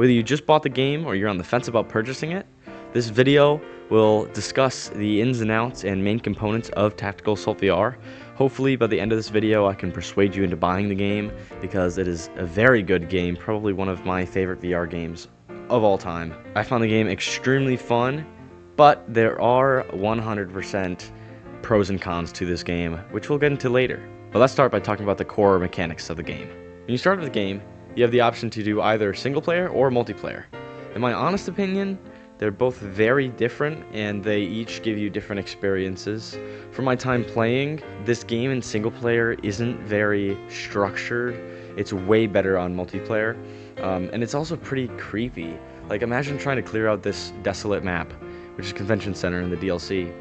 Whether you just bought the game or you're on the fence about purchasing it, this video will discuss the ins and outs and main components of Tactical Assault VR. Hopefully by the end of this video I can persuade you into buying the game, because it is a very good game, probably one of my favorite VR games of all time. I found the game extremely fun, but there are 100% pros and cons to this game, which we'll get into later. But let's start by talking about the core mechanics of the game. When you start with the game, you have the option to do either single player or multiplayer. In my honest opinion, they're both very different and they each give you different experiences. For my time playing, this game in single player isn't very structured. It's way better on multiplayer, and it's also pretty creepy. Like, imagine trying to clear out this desolate map, which is Convention Center in the DLC.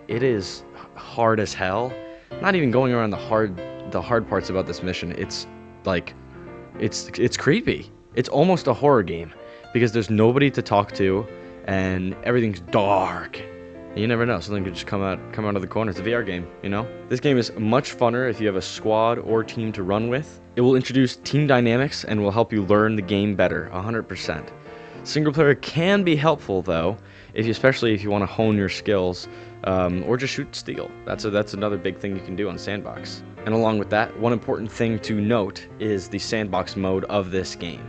It is hard as hell. Not even going around the hard parts about this mission. It's like, it's creepy. It's almost a horror game because there's nobody to talk to and everything's dark. And you never know, something could just come out of the corner. It's a VR game, you know? This game is much funner if you have a squad or team to run with. It will introduce team dynamics and will help you learn the game better, 100%. Single player can be helpful though, especially if you want to hone your skills, or just shoot steel. That's another big thing you can do on Sandbox. And along with that, one important thing to note is the Sandbox mode of this game.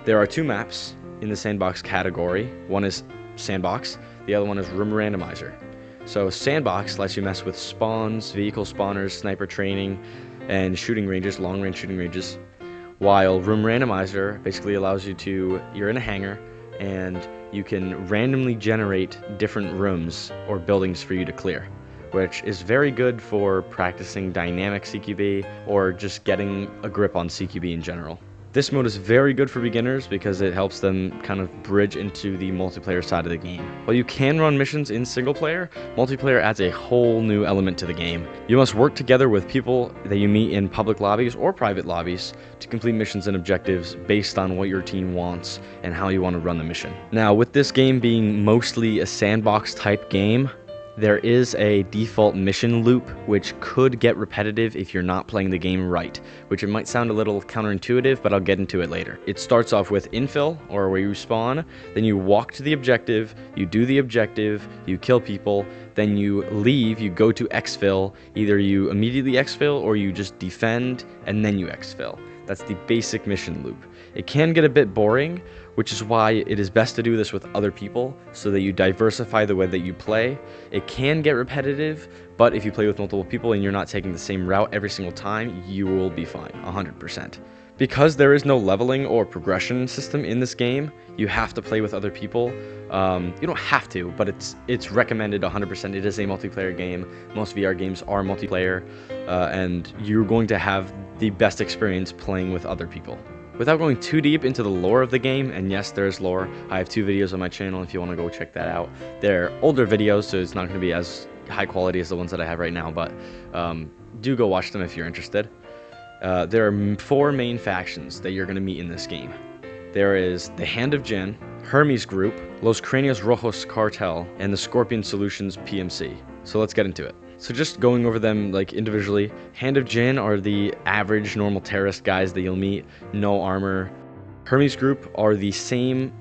There are two maps in the Sandbox category. One is Sandbox, the other one is Room Randomizer. So Sandbox lets you mess with spawns, vehicle spawners, sniper training, and shooting ranges, long-range shooting ranges. While Room Randomizer basically allows you're in a hangar, and you can randomly generate different rooms or buildings for you to clear, which is very good for practicing dynamic CQB or just getting a grip on CQB in general. This mode is very good for beginners because it helps them kind of bridge into the multiplayer side of the game. While you can run missions in single player, multiplayer adds a whole new element to the game. You must work together with people that you meet in public lobbies or private lobbies to complete missions and objectives based on what your team wants and how you want to run the mission. Now, with this game being mostly a sandbox type game, there is a default mission loop which could get repetitive if you're not playing the game right, which it might sound a little counterintuitive, but I'll get into it later. It starts off with infill, or where you spawn, then you walk to the objective, you do the objective, you kill people, then you leave, you go to exfil. Either you immediately exfil or you just defend and then you exfil. That's the basic mission loop. It can get a bit boring, which is why it is best to do this with other people so that you diversify the way that you play. It can get repetitive, but if you play with multiple people and you're not taking the same route every single time, you will be fine, 100%. Because there is no leveling or progression system in this game, you have to play with other people. You don't have to, but it's recommended 100%. It is a multiplayer game. Most VR games are multiplayer, and you're going to have the best experience playing with other people. Without going too deep into the lore of the game, and yes, there's lore. I have 2 videos on my channel if you want to go check that out. They're older videos, so it's not going to be as high quality as the ones that I have right now, but do go watch them if you're interested. There are 4 main factions that you're going to meet in this game. There is the Hand of Jinn, Hermes Group, Los Cráneos Rojos Cartel, and the Scorpion Solutions PMC. So let's get into it. So just going over them like individually, Hand of Jinn are the average normal terrorist guys that you'll meet, no armor. Hermes Group are the same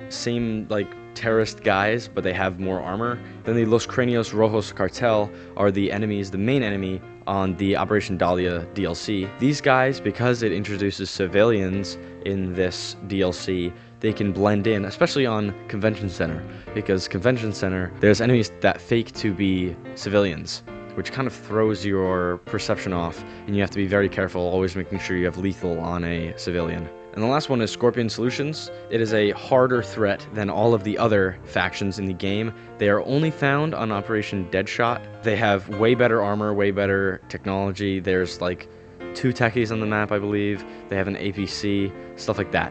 like terrorist guys, but they have more armor. Then the Los Cráneos Rojos Cartel are the enemies, the main enemy on the Operation Dahlia DLC. These guys, because it introduces civilians in this DLC, they can blend in, especially on Convention Center, because Convention Center, there's enemies that fake to be civilians, which kind of throws your perception off, and you have to be very careful, always making sure you have lethal on a civilian. And the last one is Scorpion Solutions. It is a harder threat than all of the other factions in the game. They are only found on Operation Deadshot. They have way better armor, way better technology. There's like 2 techies on the map, I believe. They have an APC, stuff like that.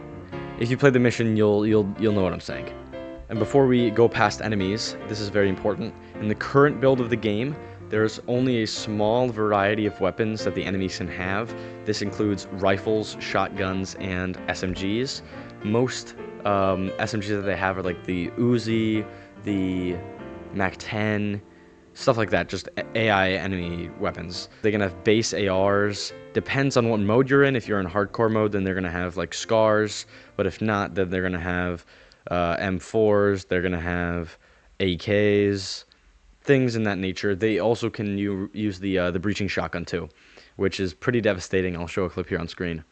If you play the mission, you'll know what I'm saying. And before we go past enemies, this is very important. In the current build of the game, there's only a small variety of weapons that the enemies can have. This includes rifles, shotguns, and SMGs. Most SMGs that they have are like the Uzi, the MAC-10, stuff like that, just AI enemy weapons. They can have base ARs, depends on what mode you're in. If you're in hardcore mode, then they're gonna have like scars, but if not, then they're gonna have M4s, they're gonna have AKs, things in that nature. They also can use the breaching shotgun too, which is pretty devastating. I'll show a clip here on screen.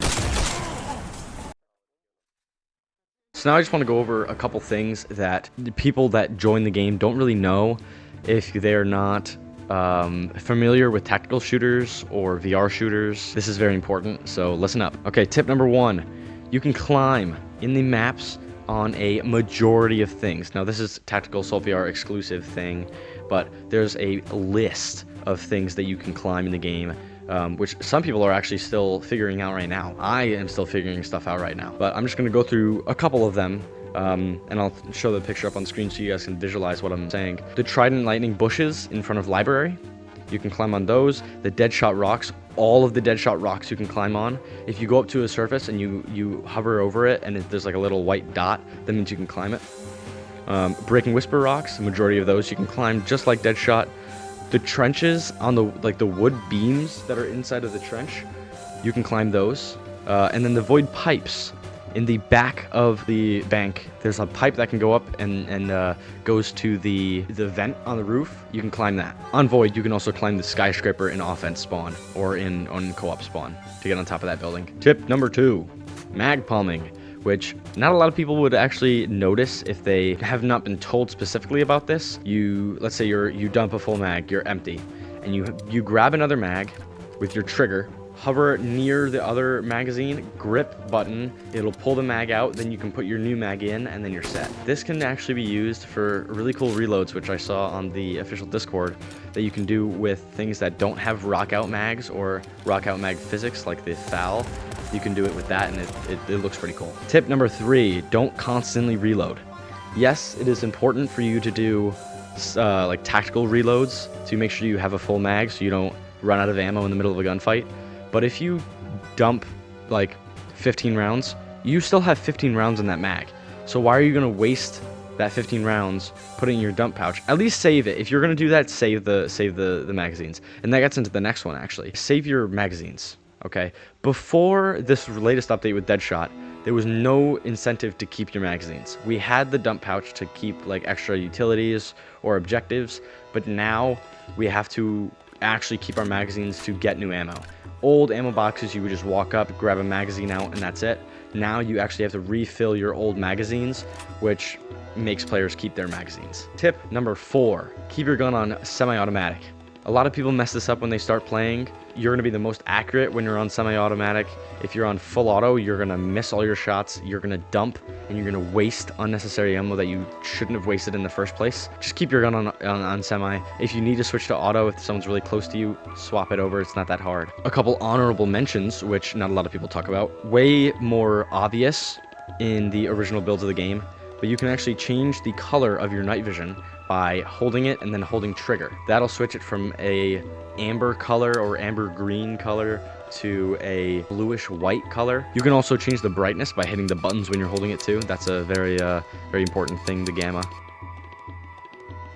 So now I just want to go over a couple things that the people that join the game don't really know if they're not familiar with tactical shooters or VR shooters. This is very important, so listen up. Okay, tip number 1, you can climb in the maps on a majority of things. Now this is Tactical Assault VR exclusive thing, but there's a list of things that you can climb in the game, which some people are actually still figuring out right now. I am still figuring stuff out right now, but I'm just going to go through a couple of them, and I'll show the picture up on screen so you guys can visualize what I'm saying. The Trident Lightning bushes in front of library, you can climb on those. The Deadshot rocks, all of the Deadshot rocks you can climb on. If you go up to a surface and you hover over it and there's like a little white dot, that means you can climb it. Breaking Whisper rocks, the majority of those you can climb just like Deadshot. The trenches on the wood beams that are inside of the trench, you can climb those. And then the void pipes in the back of the bank, there's a pipe that can go up and goes to the vent on the roof. You can climb that. On void, you can also climb the skyscraper in offense spawn or in co-op spawn to get on top of that building. Tip number 2, mag palming, which not a lot of people would actually notice if they have not been told specifically about this. Let's say you dump a full mag, you're empty, and you grab another mag with your trigger, hover near the other magazine, grip button, it'll pull the mag out, then you can put your new mag in, and then you're set. This can actually be used for really cool reloads, which I saw on the official Discord, that you can do with things that don't have rock out mags or rock out mag physics, like the FAL. You can do it with that, and it looks pretty cool. Tip number 3, don't constantly reload. Yes, it is important for you to do like tactical reloads to make sure you have a full mag so you don't run out of ammo in the middle of a gunfight. But if you dump like 15 rounds, you still have 15 rounds in that mag. So why are you going to waste that 15 rounds, put it in your dump pouch? At least save it. If you're going to do that, save the magazines. And that gets into the next one, actually. Save your magazines, okay? Before this latest update with Deadshot, there was no incentive to keep your magazines. We had the dump pouch to keep like extra utilities or objectives, but now we have to actually keep our magazines to get new ammo. Old ammo boxes, you would just walk up, grab a magazine out, and that's it. Now you actually have to refill your old magazines, which makes players keep their magazines. Tip number 4, keep your gun on semi-automatic. A lot of people mess this up when they start playing. You're going to be the most accurate when you're on semi-automatic. If you're on full auto, you're going to miss all your shots, you're going to dump, and you're going to waste unnecessary ammo that you shouldn't have wasted in the first place. Just keep your gun on semi. If you need to switch to auto, if someone's really close to you, swap it over. It's not that hard. A couple honorable mentions, which not a lot of people talk about. Way more obvious in the original builds of the game, but you can actually change the color of your night vision by holding it and then holding trigger. That'll switch it from a amber color or amber green color to a bluish white color. You can also change the brightness by hitting the buttons when you're holding it too. That's a very important thing, the gamma.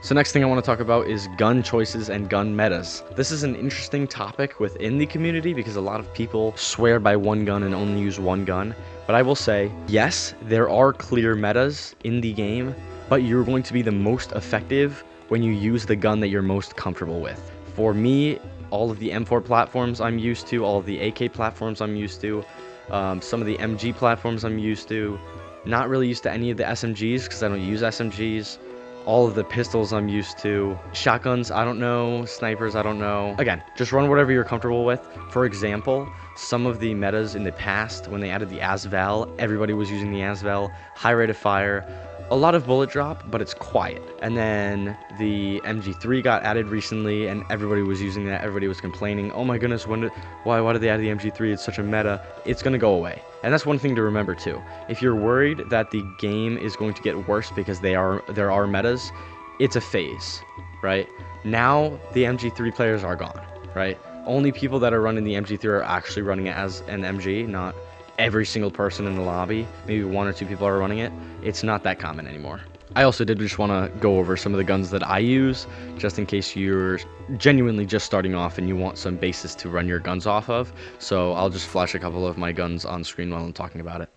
So next thing I want to talk about is gun choices and gun metas. This is an interesting topic within the community because a lot of people swear by one gun and only use one gun. But I will say, yes, there are clear metas in the game, but you're going to be the most effective when you use the gun that you're most comfortable with. For me, all of the M4 platforms I'm used to, all of the AK platforms I'm used to, some of the MG platforms I'm used to, not really used to any of the SMGs because I don't use SMGs. All of the pistols I'm used to. Shotguns, I don't know. Snipers, I don't know. Again, just run whatever you're comfortable with. For example, some of the metas in the past, when they added the ASVAL, everybody was using the ASVAL. High rate of fire. A lot of bullet drop, but it's quiet. And then the MG3 got added recently, and everybody was using that. Everybody was complaining, oh my goodness, why did they add the MG3? It's such a meta. It's going to go away. And that's one thing to remember too. If you're worried that the game is going to get worse because there are metas, it's a phase, right? Now the MG3 players are gone, right? Only people that are running the MG3 are actually running it as an MG, not every single person in the lobby. Maybe 1 or 2 people are running it. It's not that common anymore. I also did just want to go over some of the guns that I use, just in case you're genuinely just starting off and you want some bases to run your guns off of. So I'll just flash a couple of my guns on screen while I'm talking about it.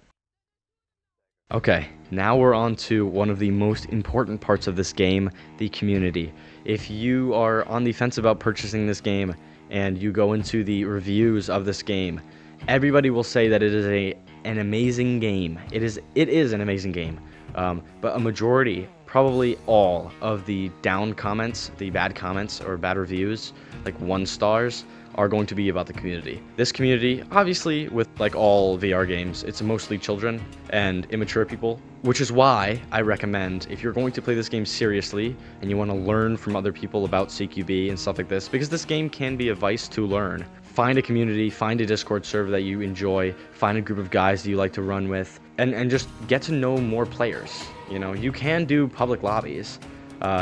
Okay, now we're on to one of the most important parts of this game, the community. If you are on the fence about purchasing this game and you go into the reviews of this game, everybody will say that it is an amazing game. It is an amazing game. But a majority, probably all of the down comments, the bad comments or bad reviews, like 1 stars, are going to be about the community. This community, obviously, with like all VR games, it's mostly children and immature people, which is why I recommend, if you're going to play this game seriously and you want to learn from other people about CQB and stuff like this, because this game can be a vice to learn, find a community, find a Discord server that you enjoy, find a group of guys that you like to run with, and just get to know more players. You know, you can do public lobbies.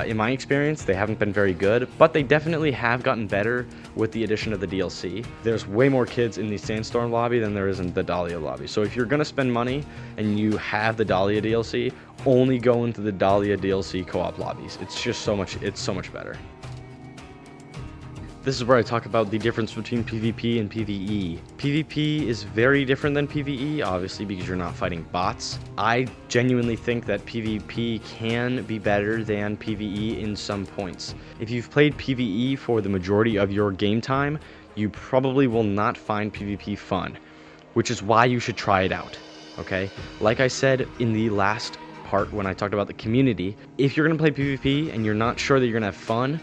In my experience, they haven't been very good, but they definitely have gotten better with the addition of the DLC. There's way more kids in the Sandstorm lobby than there is in the Dahlia lobby. So if you're gonna spend money and you have the Dahlia DLC, only go into the Dahlia DLC co-op lobbies. It's just so much better. This is where I talk about the difference between PvP and PvE. PvP is very different than PvE, obviously, because you're not fighting bots. I genuinely think that PvP can be better than PvE in some points. If you've played PvE for the majority of your game time, you probably will not find PvP fun, which is why you should try it out, okay? Like I said in the last part when I talked about the community, if you're gonna play PvP and you're not sure that you're gonna have fun,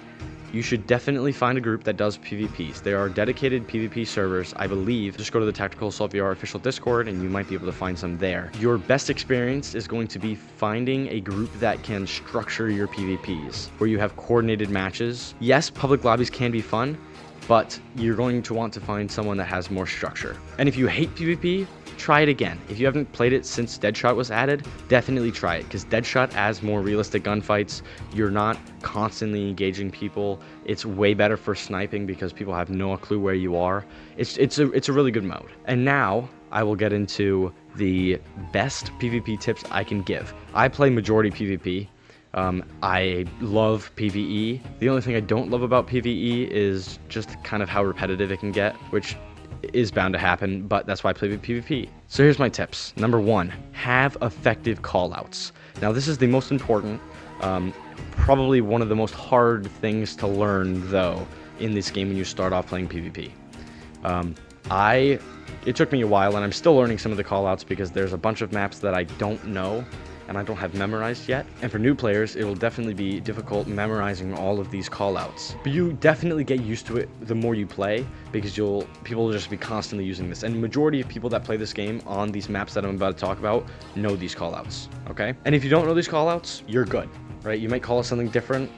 you should definitely find a group that does PvPs. There are dedicated PvP servers, I believe. Just go to the Tactical Assault VR official Discord and you might be able to find some there. Your best experience is going to be finding a group that can structure your PvPs, where you have coordinated matches. Yes, public lobbies can be fun, but you're going to want to find someone that has more structure. And if you hate PvP, try it again. If you haven't played it since Deadshot was added, definitely try it, because Deadshot adds more realistic gunfights. You're not constantly engaging people. It's way better for sniping because people have no clue where you are. It's a really good mode. And now I will get into the best PvP tips I can give. I play majority PvP. I love PvE. The only thing I don't love about PvE is just kind of how repetitive it can get, which is bound to happen, but that's why I play with PvP. So here's my tips. Number 1, have effective callouts. Now this is the most important, probably one of the most hard things to learn though in this game when you start off playing PvP. It took me a while and I'm still learning some of the callouts because there's a bunch of maps that I don't know and I don't have memorized yet. And for new players, it will definitely be difficult memorizing all of these callouts. But you definitely get used to it the more you play, because people will just be constantly using this. And the majority of people that play this game on these maps that I'm about to talk about know these callouts, okay? And if you don't know these callouts, you're good, right? You might call it something different.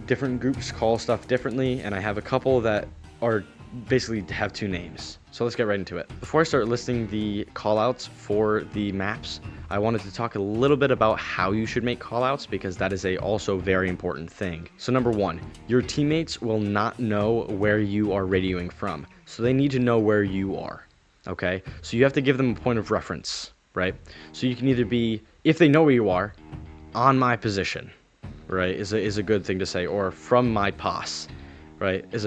Different groups call stuff differently, and I have a couple that are basically have 2 names. So let's get right into it. Before I start listing the callouts for the maps, I wanted to talk a little bit about how you should make callouts, because that is also very important thing. So number 1, your teammates will not know where you are radioing from. So they need to know where you are, okay? So you have to give them a point of reference, right? So you can either be, if they know where you are, on my position, right, is a good thing to say, or from my pos, right, is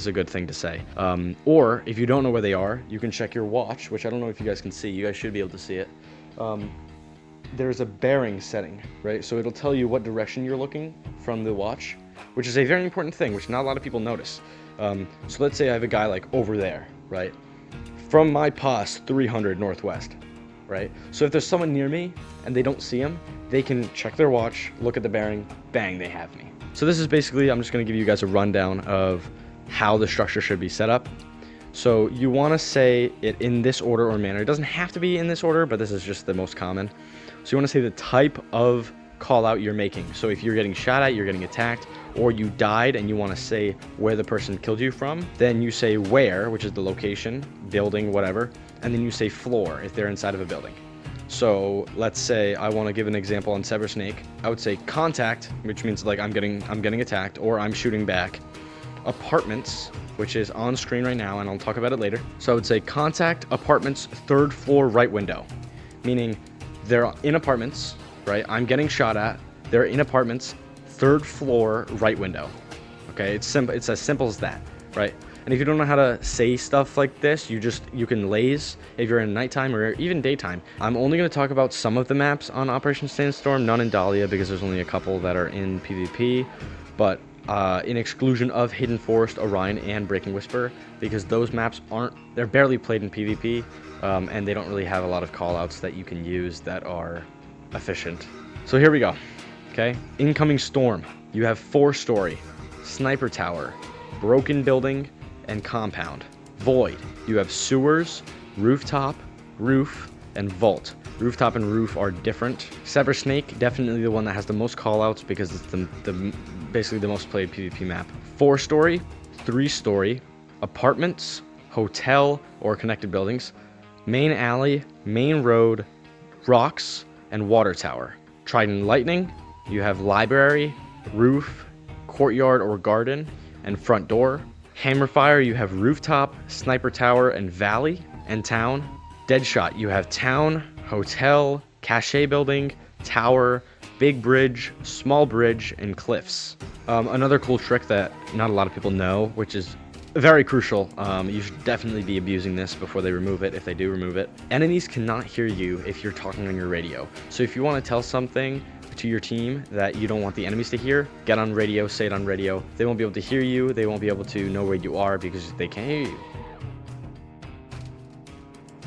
a good thing to say. Or if you don't know where they are, you can check your watch, which I don't know if you guys can see. You guys should be able to see it. There's a bearing setting, right? So it'll tell you what direction you're looking from the watch, which is a very important thing, which not a lot of people notice. So let's say I have a guy like over there, right? From my pos, 300 northwest, right? So if there's someone near me and they don't see him, they can check their watch, look at the bearing, bang, they have me. So this is basically, I'm just going to give you guys a rundown of how the structure should be set up. So you want to say it in this order or manner. It doesn't have to be in this order, but this is just the most common. So you want to say the type of call out you're making. So if you're getting shot at, you're getting attacked, or you died and you want to say where the person killed you from, then you say where, which is the location, building, whatever, and then you say floor if they're inside of a building. So let's say I want to give an example on Cybersnake. I would say contact, which means like I'm getting attacked or I'm shooting back. Apartments, which is on screen right now, and I'll talk about it later. So I would say contact apartments 3rd floor right window, meaning they're in apartments, right? I'm getting shot at. They're in apartments, 3rd floor, right window. Okay, it's simple. It's as simple as that, right? And if you don't know how to say stuff like this, you can laze if you're in nighttime or even daytime. I'm only going to talk about some of the maps on Operation Sandstorm, none in Dahlia because there's only a couple that are in PvP, but in exclusion of Hidden Forest, Orion, and Breaking Whisper, because those maps they're barely played in PvP, and they don't really have a lot of callouts that you can use that are efficient. So here we go. Okay, incoming storm. You have 4-story, sniper tower, broken building, and compound. Void. You have sewers, rooftop, roof, and vault. Rooftop and roof are different. Sever Snake, definitely the one that has the most callouts because it's basically the most played PvP map. 4-story, 3-story, apartments, hotel or connected buildings, main alley, main road, rocks, and water tower. Trident Lightning, you have library, roof, courtyard or garden, and front door. Hammerfire, you have rooftop, sniper tower, and valley, and town. Deadshot, you have town, hotel, cache building, tower, big bridge, small bridge, and cliffs. Another cool trick that not a lot of people know, which is very crucial, you should definitely be abusing this before they remove it, if they do remove it. Enemies cannot hear you if you're talking on your radio. So if you want to tell something to your team that you don't want the enemies to hear, get on radio, say it on radio. They won't be able to hear you, they won't be able to know where you are because they can't hear you.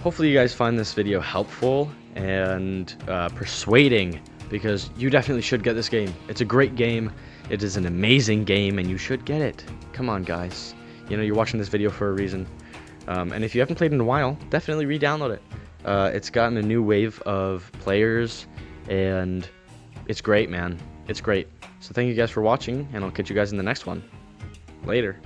Hopefully you guys find this video helpful and persuading, because you definitely should get this game. It's a great game, it is an amazing game, and you should get it. Come on guys, you know you're watching this video for a reason. And if you haven't played in a while, definitely re-download it. It's gotten a new wave of players, and it's great, man. It's great. So thank you guys for watching, and I'll catch you guys in the next one. Later.